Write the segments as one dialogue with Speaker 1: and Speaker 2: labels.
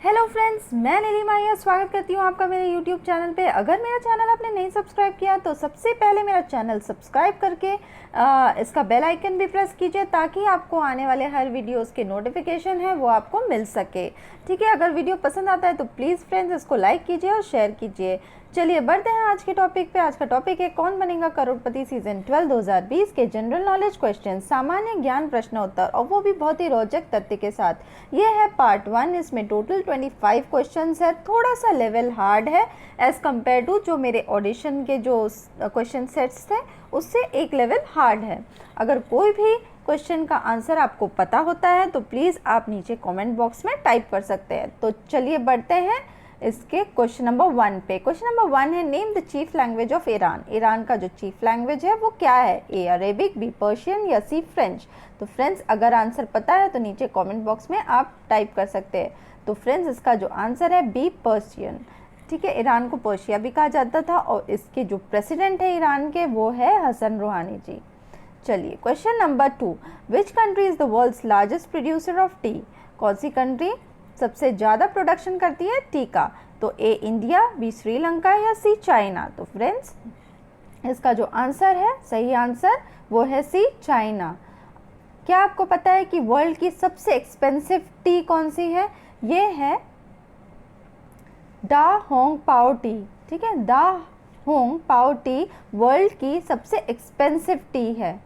Speaker 1: Hello friends, मैं नीलिमा यहाँ स्वागत करती हूँ आपका मेरे यूट्यूब चैनल पे। अगर मेरा चैनल आपने नहीं सब्सक्राइब किया तो सबसे पहले मेरा चैनल सब्सक्राइब करके इसका बेल आइकन भी प्रेस कीजिए ताकि आपको आने वाले हर वीडियोस के नोटिफिकेशन है वो आपको मिल सके। ठीक है, अगर वीडियो पसंद आता है तो प्लीज़ फ्रेंड्स इसको लाइक कीजिए और शेयर कीजिए। चलिए बढ़ते हैं आज के टॉपिक पे। आज का टॉपिक है कौन बनेगा करोड़पति सीजन 12 2020 के जनरल नॉलेज क्वेश्चन, सामान्य ज्ञान प्रश्न उत्तर, और वो भी बहुत ही रोचक तथ्य के साथ। ये है पार्ट 1। इसमें टोटल 25 क्वेश्चंस है। थोड़ा सा लेवल हार्ड है एज कम्पेयर टू जो मेरे ऑडिशन के जो क्वेश्चन सेट्स थे उससे एक लेवल हार्ड है। अगर कोई भी क्वेश्चन का आंसर आपको पता होता है तो प्लीज़ आप नीचे कमेंट बॉक्स में टाइप कर सकते हैं। तो चलिए बढ़ते हैं इसके क्वेश्चन नंबर 1 पे। क्वेश्चन नंबर 1 है name the chief language of Iran. Iran का जो चीफ लैंग्वेज है वो क्या है? ए अरेबिक, बी पर्शियन या सी फ्रेंच। तो फ्रेंड्स अगर आंसर पता है तो नीचे कमेंट बॉक्स में आप टाइप कर सकते हैं। तो फ्रेंड्स इसका जो आंसर है बी पर्शियन। ठीक है, ईरान को पर्शिया भी कहा जाता था और इसके जो प्रेसिडेंट है ईरान के वो है हसन रूहानी जी। चलिए question number 2, which country is the world's largest producer of tea. कौन सी कंट्री सबसे ज़्यादा प्रोडक्शन करती है टी का? तो ए इंडिया, बी श्रीलंका या सी चाइना। तो फ्रेंड्स इसका जो आंसर है, सही आंसर वो है सी चाइना। क्या आपको पता है कि वर्ल्ड की सबसे एक्सपेंसिव टी कौन सी है? ये है दा होंग पाओ टी। ठीक है, दा होंग पाओ टी वर्ल्ड की सबसे एक्सपेंसिव टी है।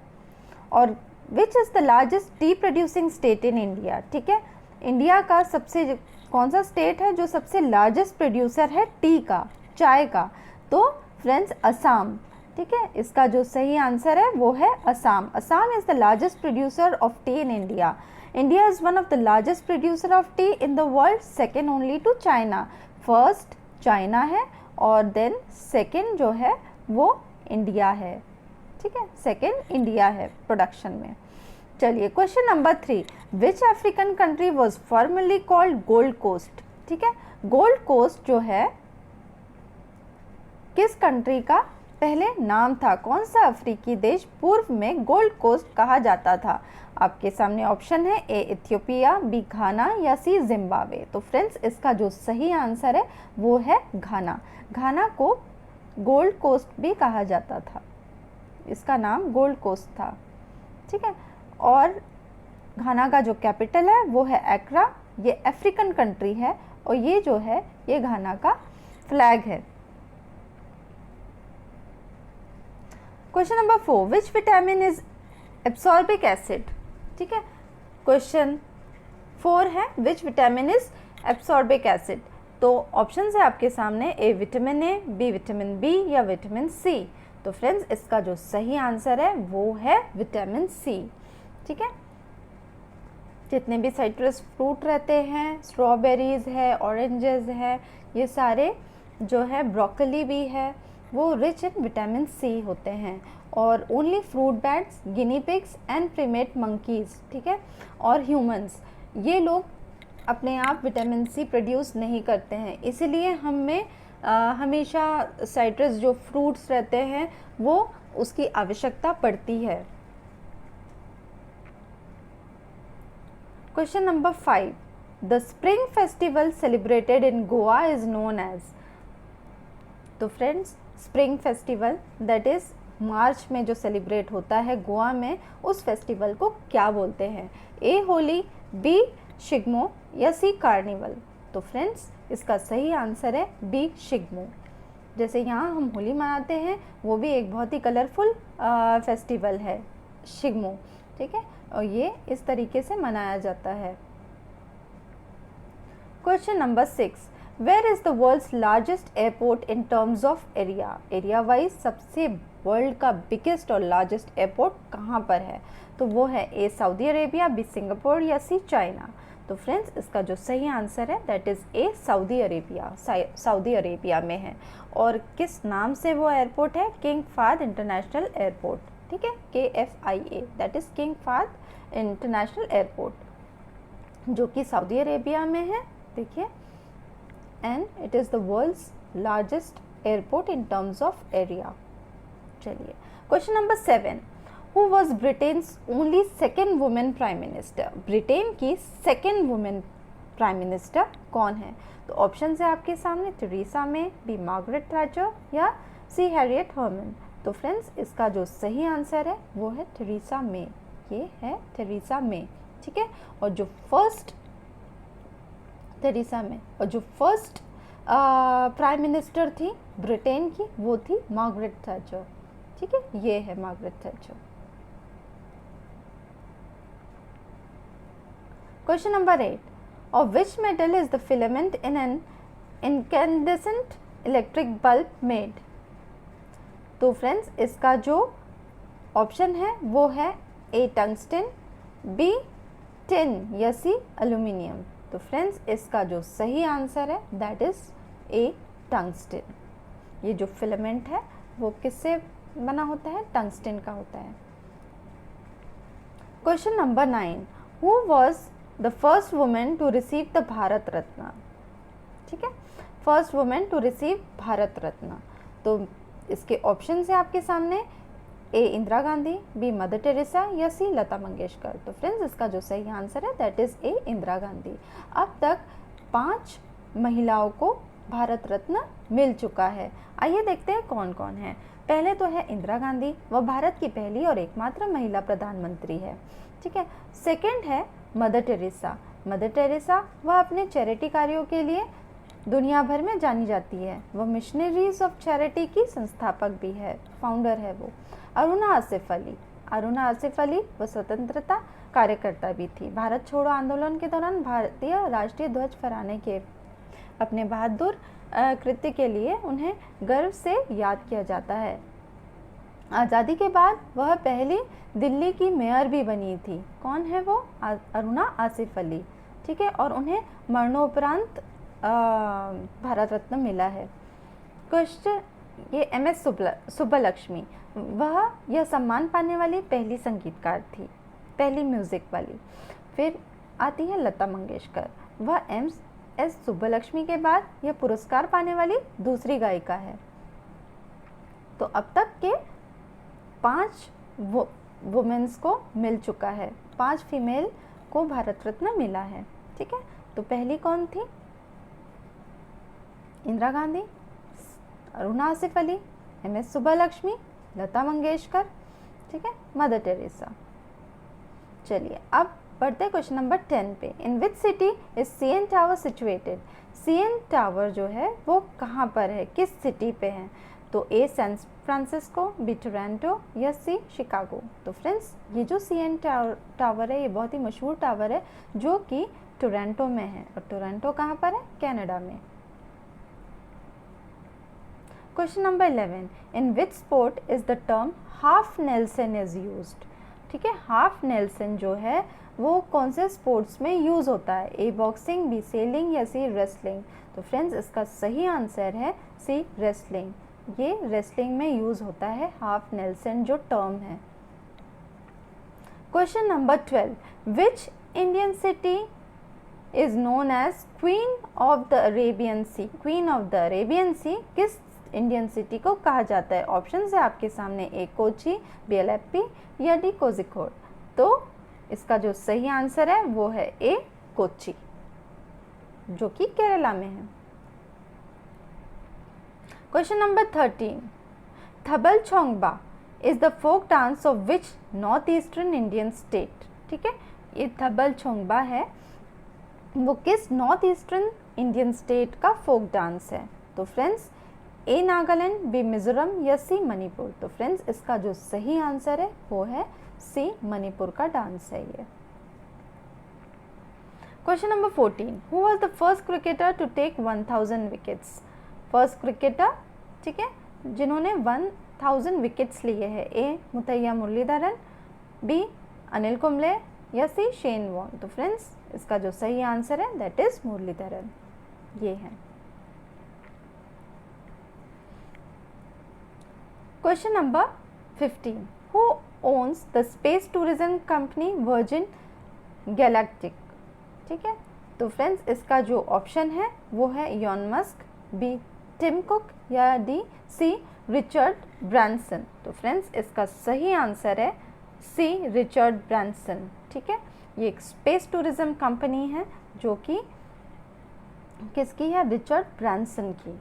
Speaker 1: और विच is the largest T producing state in India. ठीक है, इंडिया का सबसे कौन सा स्टेट है जो सबसे लार्जेस्ट प्रोड्यूसर है टी का, चाय का? तो फ्रेंड्स असम। ठीक है, इसका जो सही आंसर है वो है Assam. Assam is the largest producer of tea in India. India is one of the largest producer of tea in the world, second only to China. First China है और देन सेकेंड जो है वो इंडिया है। ठीक है, सेकेंड इंडिया है production में। चलिए question number 3, which African country was formerly called gold coast. ठीक है, गोल्ड कोस्ट जो है किस कंट्री का पहले नाम था? कौन सा अफ्रीकी देश पूर्व में गोल्ड कोस्ट कहा जाता था? आपके सामने ऑप्शन है ए इथियोपिया, बी घाना या सी जिम्बाब्वे। तो फ्रेंड्स इसका जो सही आंसर है वो है घाना। घाना को गोल्ड कोस्ट भी कहा जाता था, इसका नाम गोल्ड कोस्ट था। ठीक है, और घाना का जो कैपिटल है वो है एक्रा। ये अफ्रीकन कंट्री है और ये जो है ये घाना का फ्लैग है। Question number 4, which vitamin is absorbic acid. ठीक है, क्वेश्चन 4 है which vitamin is absorbic acid. तो ऑप्शन है आपके सामने A vitamin A, B vitamin B या विटामिन सी। तो फ्रेंड्स इसका जो सही आंसर है वो है विटामिन सी। ठीक है, जितने भी साइट्रस फ्रूट रहते हैं, स्ट्रॉबेरीज है, ऑरेंजेस है, ये सारे जो है, ब्रोकली भी है, वो रिच इन विटामिन सी होते हैं। और only fruit bats, guinea pigs and primate monkeys, ठीक है, और ह्यूमंस, ये लोग अपने आप विटामिन सी प्रोड्यूस नहीं करते हैं। इसीलिए हमें हमेशा साइट्रस जो फ्रूट्स रहते हैं वो उसकी आवश्यकता पड़ती है। Question number 5, the spring festival celebrated in Goa is known as. तो friends spring festival that is March में जो सेलिब्रेट होता है गोवा में, उस फेस्टिवल को क्या बोलते हैं? ए होली, बी शिग्मो या सी कार्निवल। तो फ्रेंड्स इसका सही आंसर है बी शिग्मो। जैसे यहाँ हम होली मनाते हैं वो भी एक बहुत ही कलरफुल फेस्टिवल है शिग्मो। ठीक है, और ये इस तरीके से मनाया जाता है। Question number 6, where is the world's largest airport in terms of area. Area wise सबसे वर्ल्ड का बिगेस्ट और लार्जेस्ट एयरपोर्ट कहाँ पर है? तो वो है A Saudi Arabia, B Singapore या सी चाइना। तो फ्रेंड्स इसका जो सही आंसर है that is A Saudi Arabia. Saudi Arabia में है। और किस नाम से वो एयरपोर्ट है? King Fahd International Airport. ठीक है, KFIA, that is King Fahd International Airport, जो कि सऊदी अरेबिया में है। देखिए, and it is the world's largest airport in terms of area. चलिए question number 7, who was Britain's only second women prime minister. Britain की second women prime minister कौन है? तो ऑप्शन है आपके सामने टेरेसा मे, बी मार्गरेट थैचर या सी Harriet Hermann. तो फ्रेंड्स इसका जो सही आंसर है वो है टेरेसा मे, ये है टेरेसा मे, ठीक है। और जो फर्स्ट टेरेसा मे और जो फर्स्ट प्राइम मिनिस्टर थी ब्रिटेन की वो थी मार्गरेट थैचर, ठीक है, ये है Margaret Thatcher. Question number 8, of which metal is the filament in an incandescent electric bulb made? तो फ्रेंड्स इसका जो ऑप्शन है वो है ए टंगस्टन, बी टिन या सी एल्यूमिनियम। तो फ्रेंड्स इसका जो सही आंसर है दैट इज ए टंगस्टन। ये जो फिलामेंट है वो किससे बना होता है? टंगस्टन का होता है। Question number 9, who was the first women to receive the Bharat Ratna? ठीक है, first women to receive Bharat Ratna. तो इसके ऑप्शन है आपके सामने A Indira Gandhi, B Mother Teresa या सी लता मंगेशकर। तो फ्रेंड्स इसका जो सही आंसर है that is a Indira Gandhi. अब तक 5 महिलाओं को भारत रत्न मिल चुका है। आइए देखते हैं कौन कौन है। पहले तो है इंदिरा गांधी, वह भारत की पहली और एकमात्र महिला प्रधानमंत्री है, ठीक है। सेकंड है मदर टेरेसा। मदर टेरेसा वह अपने चैरिटी कार्यों के लिए दुनिया भर में जानी जाती है। वह मिशनरीज ऑफ चैरिटी की संस्थापक भी है, फाउंडर है वो। अरुणा आसिफ अली, अरुणा आसिफ अली वह स्वतंत्रता कार्यकर्ता भी थी। भारत छोड़ो आंदोलन के दौरान भारतीय राष्ट्रीय ध्वज फहराने के अपने बहादुर कृत्य के लिए उन्हें गर्व से याद किया जाता है। आज़ादी के बाद वह पहली दिल्ली की मेयर भी बनी थी। कौन है वो? अरुणा आसिफ अली, ठीक है। और उन्हें मरणोपरांत भारत रत्न मिला है। क्वेश्चन ये एम.एस. सुब्बलक्ष्मी, वह यह सम्मान पाने वाली पहली संगीतकार थी, पहली म्यूज़िक वाली। फिर आती है लता मंगेशकर, वह एम.एस. सुब्बलक्ष्मी के बाद यह पुरस्कार पाने वाली दूसरी गायिका है। तो अब तक के 5 वुमेन्स को मिल चुका है, 5 फीमेल को भारत रत्न मिला है, ठीक है। तो पहली कौन थी? इंदिरा गांधी, अरुणा आसिफ अली, एम.एस. सुब्बलक्ष्मी, लता मंगेशकर, ठीक है, मदर टेरेसा। चलिए अब बढ़ते क्वेश्चन नंबर 10 पे। In which city is CN tower situated? CN tower जो है वो कहाँ पर है, किस सिटी पे है? तो A San Francisco, B Toronto या सी शिकागो। तो फ्रेंड्स ये जो सीएन टावर है ये बहुत ही मशहूर टावर है जो कि टोरंटो में है। और टोरंटो कहाँ पर है? कनाडा में। Question number 11, in which sport is the term half Nelson is used? ठीक है, हाफ नेल्सन जो है वो कौन से स्पोर्ट्स में यूज़ होता है? ए बॉक्सिंग, बी सेलिंग या सी रेसलिंग। तो फ्रेंड्स इसका सही आंसर है सी रेसलिंग। ये रेसलिंग में यूज़ होता है हाफ नेल्सन जो टर्म है। Question number 12, which Indian city is known as queen of the Arabian sea? Queen of the Arabian sea किस इंडियन सिटी को कहा जाता है? ऑप्शन है आपके सामने ए कोची, बी अलेप्पी या डी कोझिकोड। तो इसका जो सही आंसर है वो है ए कोची जो कि केरला में है। Question number 13, Thabal Chongba is the folk dance of which north eastern Indian state? ठीक है, ये थबल चोंगबा है वो किस नॉर्थ ईस्टर्न इंडियन स्टेट का फोक डांस है? तो फ्रेंड्स ए नागालैंड, बी मिजोरम या सी मणिपुर। तो फ्रेंड्स इसका जो सही आंसर है वो है सी मणिपुर का डांस है ये। Question number 14, who was the first cricketer to take 1000 wickets? First cricketer, ठीक है, जिन्होंने 1000 विकेट्स लिए हैं। ए मुथैया मुरलीधरन, बी अनिल कुंबले या सी शेन वॉर्न। तो फ्रेंड्स इसका जो सही आंसर है दैट इज मुरलीधरन, ये है। Question number 15, who owns the space tourism company virgin galactic? ठीक है, तो फ्रेंड्स इसका जो ऑप्शन है वो है Elon Musk, B Tim Cook या डी सी रिचर्ड ब्रांसन। तो फ्रेंड्स इसका सही आंसर है सी रिचर्ड ब्रांसन, ठीक है। ये एक स्पेस टूरिज्म कंपनी है जो कि किसकी है? रिचर्ड ब्रांसन की।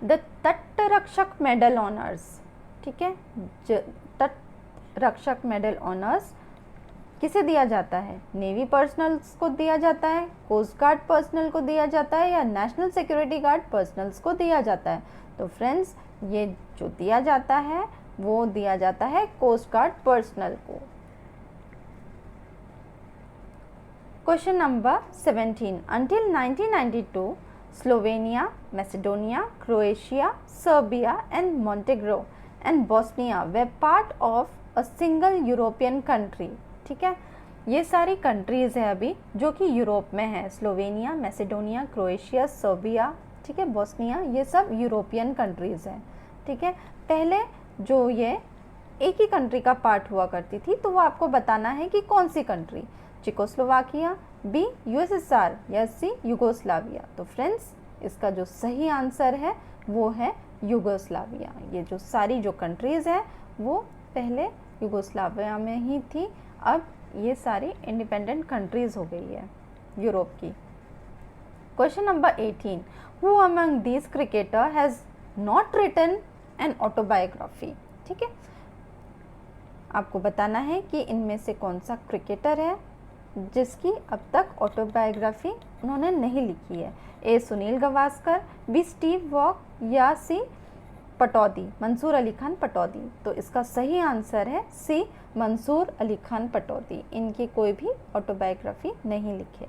Speaker 1: द तट रक्षक मेडल ऑनर्स, ठीक है, तट रक्षक मेडल ऑनर्स किसे दिया जाता है? नेवी पर्सनल्स को दिया जाता है, कोस्ट गार्ड पर्सनल को दिया जाता है, या नेशनल सिक्योरिटी गार्ड पर्सनल्स को दिया जाता है? तो फ्रेंड्स ये जो दिया जाता है वो दिया जाता है कोस्ट गार्ड पर्सनल को। Question number 17, until 1992 Slovenia, Macedonia, Croatia, Serbia and Montenegro and Bosnia were part of a single European country, ठीक है। ये सारी कंट्रीज़ है अभी जो कि यूरोप में है, स्लोवेनिया, मैसेडोनिया, क्रोएशिया, सर्बिया, ठीक है, बोस्निया, ये सब यूरोपियन कंट्रीज़ हैं, ठीक है। पहले जो ये एक ही कंट्री का पार्ट हुआ करती थी, तो वो आपको बताना है कि कौन सी कंट्री, चेकोस्लोवाकिया, बी यूएसएसआर, या सी यूगोस्लाविया। तो फ्रेंड्स इसका जो सही आंसर है वो है यूगोस्लाविया। ये जो सारी जो कंट्रीज़ हैं वो पहले यूगोस्लाविया में ही थी, अब ये सारी इंडिपेंडेंट कंट्रीज़ हो गई है यूरोप की। Question number 18, who among these cricketer has not written an autobiography, ठीक है। आपको बताना है कि इनमें से कौन सा क्रिकेटर है जिसकी अब तक ऑटोबायोग्राफी उन्होंने नहीं लिखी है। A Sunil Gavaskar, B Steve Waugh, या सी पटौदी, मंसूर अली खान पटौदी। तो इसका सही आंसर है सी मंसूर अली खान पटौदी, इनकी कोई भी ऑटोबायोग्राफी नहीं लिखे।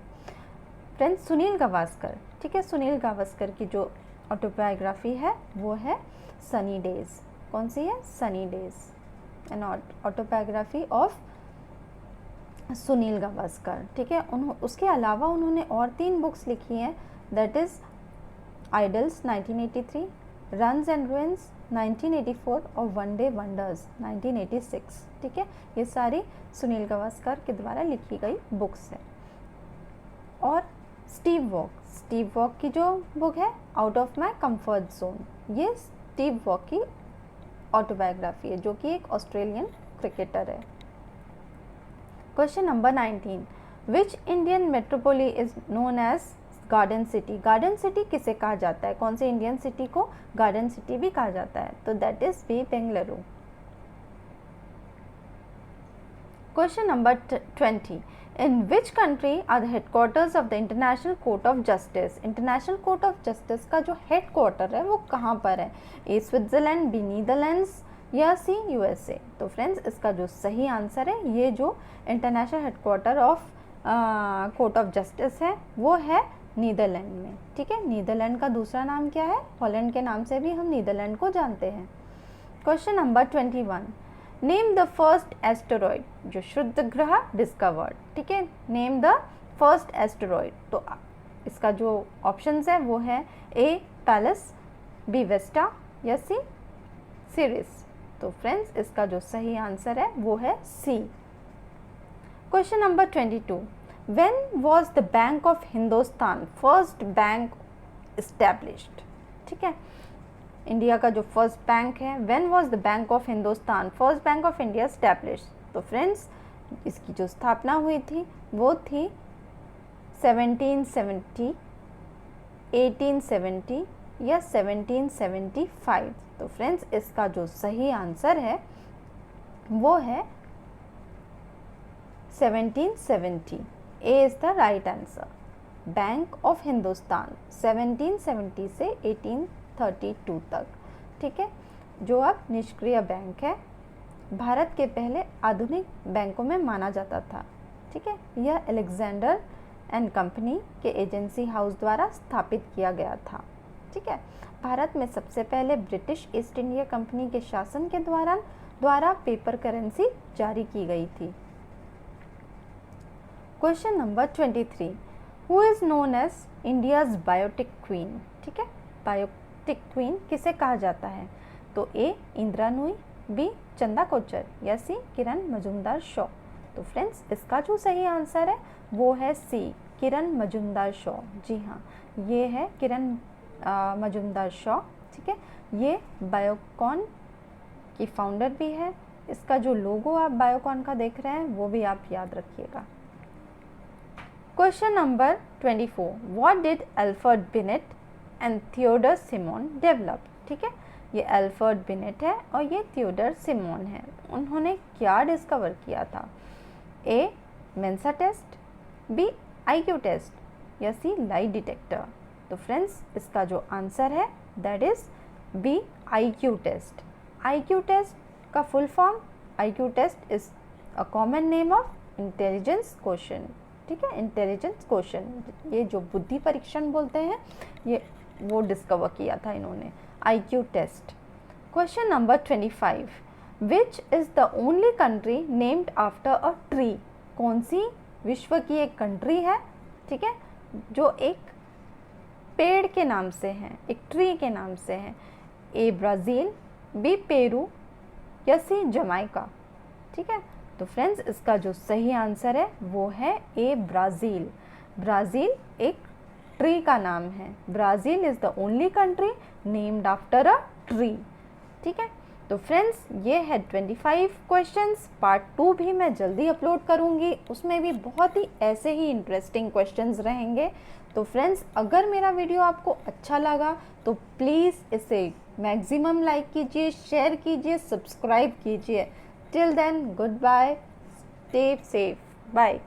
Speaker 1: फ्रेंड्स सुनील गावस्कर, ठीक है, सुनील गावस्कर की जो ऑटोबायोग्राफी है वो है सनी डेज। कौन सी है? Sunny days, an autobiography of Sunil Gavaskar, ठीक है। उसके अलावा उन्होंने और 3 बुक्स लिखी हैं, that is idols 1983, runs and ruins 1984 और वन डे वंडर्स 1986, ठीक है। ये सारी सुनील गावस्कर के द्वारा लिखी गई बुक्स है। और स्टीव वॉक की जो बुक है out of my comfort zone, ये स्टीव वॉक की ऑटोबायोग्राफी है, जो कि एक ऑस्ट्रेलियन क्रिकेटर है। Question number 19, which Indian metropolis is known as garden city. Garden city किसे कहा जाता है? कौन से इंडियन सिटी को गार्डन सिटी भी कहा जाता है? तो that is B Bengaluru. Question number 20, in which country are the headquarters of the international court of justice. International court of justice का जो हेडक्वार्टर है वो कहाँ पर है? ए स्विट्जरलैंड, बी नीदरलैंड्स, या सी यूएसए। तो फ्रेंड्स इसका जो सही आंसर है, ये जो international headquarter of court of justice है वो है नीदरलैंड में, ठीक है। नीदरलैंड का दूसरा नाम क्या है? हॉलैंड के नाम से भी हम नीदरलैंड को जानते हैं। Question number 21, name the first asteroid जो शुद्ध ग्रह डिस्कवर्ड, ठीक है। Name the first asteroid. तो इसका जो ऑप्शंस है वो है ए पैलस, बी वेस्टा, या सी सीरीज। तो फ्रेंड्स इसका जो सही आंसर है वो है C. Question number 22, when was the bank of Hindustan first bank established, ठीक है। इंडिया का जो फर्स्ट बैंक है, when was the bank of Hindustan first bank of India established. तो फ्रेंड्स इसकी जो स्थापना हुई थी वो थी 1770, 1870 या 1775। तो फ्रेंड्स इसका जो सही आंसर है वो है 1770। A is the right answer. Bank of Hindustan 1770 से 1832 तक, ठीक है, जो अब निष्क्रिय बैंक है, भारत के पहले आधुनिक बैंकों में माना जाता था, ठीक है। यह अलेक्जेंडर एंड कंपनी के एजेंसी हाउस द्वारा स्थापित किया गया था, ठीक है। भारत में सबसे पहले ब्रिटिश ईस्ट इंडिया कंपनी के शासन के द्वारा पेपर करेंसी जारी की गई थी। Question number 23, who is known as India's biotech queen, ठीक है। बायोटिक क्वीन किसे कहा जाता है? तो ए इंदिरा नूई, बी चंदा कोचर, या सी किरण मजूमदार शॉ। तो फ्रेंड्स इसका जो सही आंसर है वो है सी किरण मजूमदार शॉ। जी हाँ, ये है किरण मजूमदार शॉ, ठीक है। ये बायोकॉन की फाउंडर भी है। इसका जो लोगो आप बायोकॉन का देख रहे हैं वो भी आप याद रखिएगा। Question number 24, what did Alfred Binet and Theodore Simon develop. ठीक है, ये अल्फ्रेड बिनेट है और ये थियोडर सिमोन है। उन्होंने क्या डिस्कवर किया था? A Mensa test, B IQ test या सी लाई डिटेक्टर। तो फ्रेंड्स इसका जो आंसर है that is B IQ test. IQ test का full form, IQ test is a common name of intelligence question. ठीक है, इंटेलिजेंस क्वेश्चन, ये जो बुद्धि परीक्षण बोलते हैं, ये वो डिस्कवर किया था इन्होंने, IQ test. Question number 25, which is the only country named after a tree. कौन सी विश्व की एक कंट्री है, ठीक है, जो एक पेड़ के नाम से है, एक ट्री के नाम से है? ए ब्राज़ील, बी पेरू या सी जमाइका। ठीक है, तो फ्रेंड्स इसका जो सही आंसर है वो है ए ब्राज़ील। ब्राज़ील एक ट्री का नाम है। Brazil is the only country named after a tree. ठीक है, तो फ्रेंड्स ये है 25 क्वेश्चंस। पार्ट 2 भी मैं जल्दी अपलोड करूँगी, उसमें भी बहुत ही ऐसे ही इंटरेस्टिंग क्वेश्चंस रहेंगे। तो फ्रेंड्स अगर मेरा वीडियो आपको अच्छा लगा तो प्लीज़ इसे मैक्सिमम लाइक कीजिए, शेयर कीजिए, सब्सक्राइब कीजिए। Till then good bye, stay safe, bye.